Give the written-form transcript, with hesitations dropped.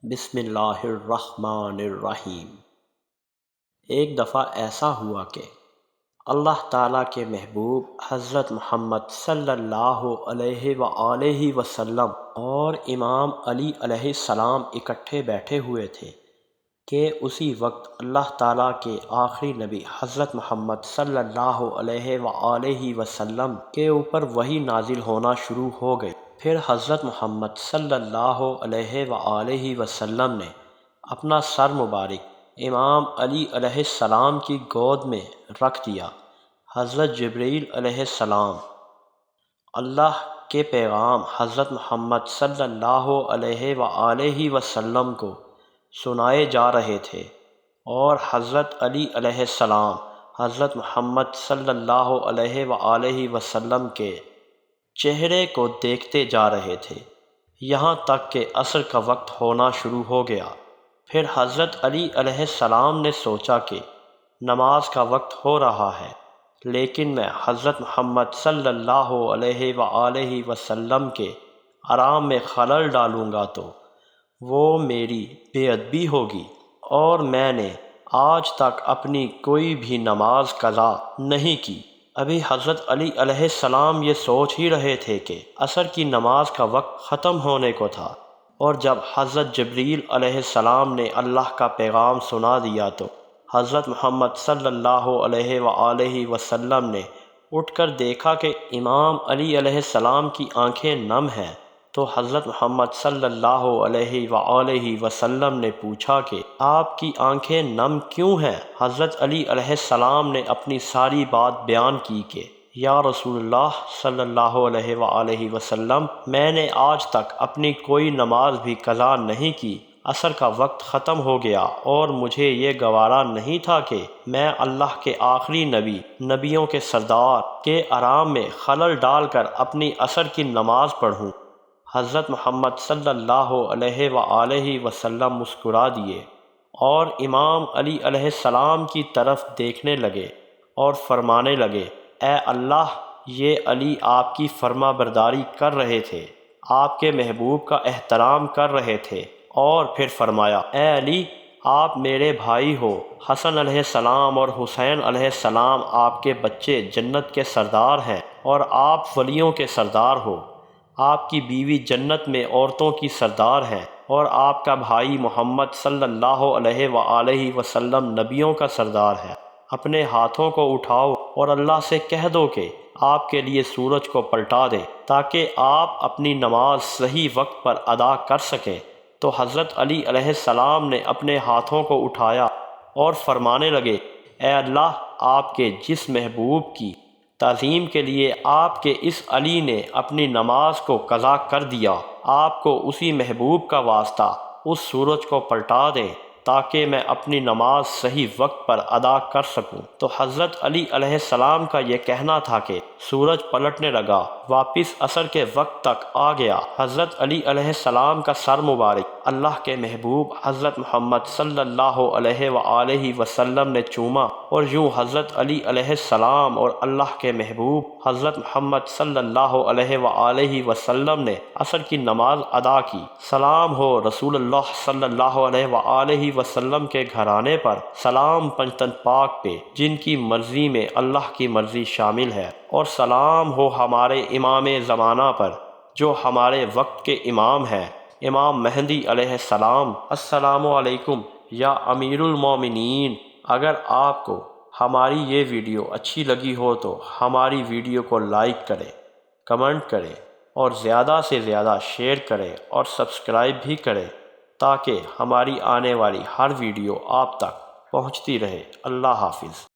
بسم اللہ الرحمن الرحیم۔ ایک دفعہ ایسا ہوا کہ اللہ تعالیٰ کے محبوب حضرت محمد صلی اللہ علیہ وآلہ وسلم اور امام علی علیہ السلام اکٹھے بیٹھے ہوئے تھے کہ اسی وقت اللہ تعالیٰ کے آخری نبی حضرت محمد صلی اللہ علیہ وآلہ وسلم کے اوپر وحی نازل ہونا شروع ہو گئی۔ پھر حضرت محمد صلی اللہ علیہ وآلہ وسلم نے اپنا سر مبارک امام علی علیہ السلام کی گود میں رکھ دیا۔ حضرت جبرائیل علیہ السلام اللہ کے پیغام حضرت محمد صلی اللہ علیہ وآلہ وسلم کو سنائے جا رہے تھے، اور حضرت علی علیہ السلام حضرت محمد صلی اللہ علیہ وآلہ وسلم کے چہرے کو دیکھتے جا رہے تھے، یہاں تک کہ عصر کا وقت ہونا شروع ہو گیا۔ پھر حضرت علی علیہ السلام نے سوچا کہ نماز کا وقت ہو رہا ہے، لیکن میں حضرت محمد صلی اللہ علیہ وآلہ وسلم کے آرام میں خلل ڈالوں گا تو وہ میری بے ادبی ہوگی، اور میں نے آج تک اپنی کوئی بھی نماز قضا نہیں کی۔ ابھی حضرت علی علیہ السلام یہ سوچ ہی رہے تھے کہ عصر کی نماز کا وقت ختم ہونے کو تھا، اور جب حضرت جبرائیل علیہ السلام نے اللہ کا پیغام سنا دیا تو حضرت محمد صلی اللہ علیہ وآلہ وسلم نے اٹھ کر دیکھا کہ امام علی علیہ السلام کی آنکھیں نم ہیں، تو حضرت محمد صلی اللہ علیہ وآلہ وسلم نے پوچھا کہ آپ کی آنکھیں نم کیوں ہیں؟ حضرت علی علیہ السلام نے اپنی ساری بات بیان کی کہ یا رسول اللہ صلی اللہ علیہ وآلہ وسلم، میں نے آج تک اپنی کوئی نماز بھی قضا نہیں کی۔ عصر کا وقت ختم ہو گیا اور مجھے یہ گوارا نہیں تھا کہ میں اللہ کے آخری نبی، نبیوں کے سردار کے آرام میں خلل ڈال کر اپنی عصر کی نماز پڑھوں۔ حضرت محمد صلی اللہ علیہ وآلہ وسلم مسکرا دیے اور امام علی علیہ السلام کی طرف دیکھنے لگے اور فرمانے لگے، اے اللہ، یہ علی آپ کی فرما برداری کر رہے تھے، آپ کے محبوب کا احترام کر رہے تھے۔ اور پھر فرمایا، اے علی، آپ میرے بھائی ہو، حسن علیہ السلام اور حسین علیہ السلام آپ کے بچے جنت کے سردار ہیں، اور آپ ولیوں کے سردار ہو۔ آپ کی بیوی جنت میں عورتوں کی سردار ہے، اور آپ کا بھائی محمد صلی اللہ علیہ وآلہ وسلم نبیوں کا سردار ہے۔ اپنے ہاتھوں کو اٹھاؤ اور اللہ سے کہہ دو کہ آپ کے لیے سورج کو پلٹا دے تاکہ آپ اپنی نماز صحیح وقت پر ادا کر سکیں۔ تو حضرت علی علیہ السلام نے اپنے ہاتھوں کو اٹھایا اور فرمانے لگے، اے اللہ، آپ کے جس محبوب کی تعظیم کے لیے آپ کے اس علی نے اپنی نماز کو قضا کر دیا، آپ کو اسی محبوب کا واسطہ اس سورج کو پلٹا دیں تاکہ میں اپنی نماز صحیح وقت پر ادا کر سکوں۔ تو حضرت علی علیہ السلام کا یہ کہنا تھا کہ سورج پلٹنے لگا، واپس عصر کے وقت تک آ گیا۔ حضرت علی علیہ السلام کا سر مبارک اللہ کے محبوب حضرت محمد صلی اللہ علیہ وآلہ وسلم نے چوما، اور یوں حضرت علی علیہ السلام اور اللہ کے محبوب حضرت محمد صلی اللہ علیہ وآلہ وسلم نے عصر کی نماز ادا کی۔ سلام ہو رسول اللہ صلی اللہ علیہ وآلہ وسلم کے گھرانے پر، سلام پنجتن پاک پہ جن کی مرضی میں اللہ کی مرضی شامل ہے، اور سلام ہو ہمارے امام زمانہ پر جو ہمارے وقت کے امام ہیں، امام مہدی علیہ السلام۔ السلام علیکم یا امیر المومنین۔ اگر آپ کو ہماری یہ ویڈیو اچھی لگی ہو تو ہماری ویڈیو کو لائک کریں، کمنٹ کریں، اور زیادہ سے زیادہ شیئر کریں اور سبسکرائب بھی کریں تاکہ ہماری آنے والی ہر ویڈیو آپ تک پہنچتی رہے۔ اللہ حافظ۔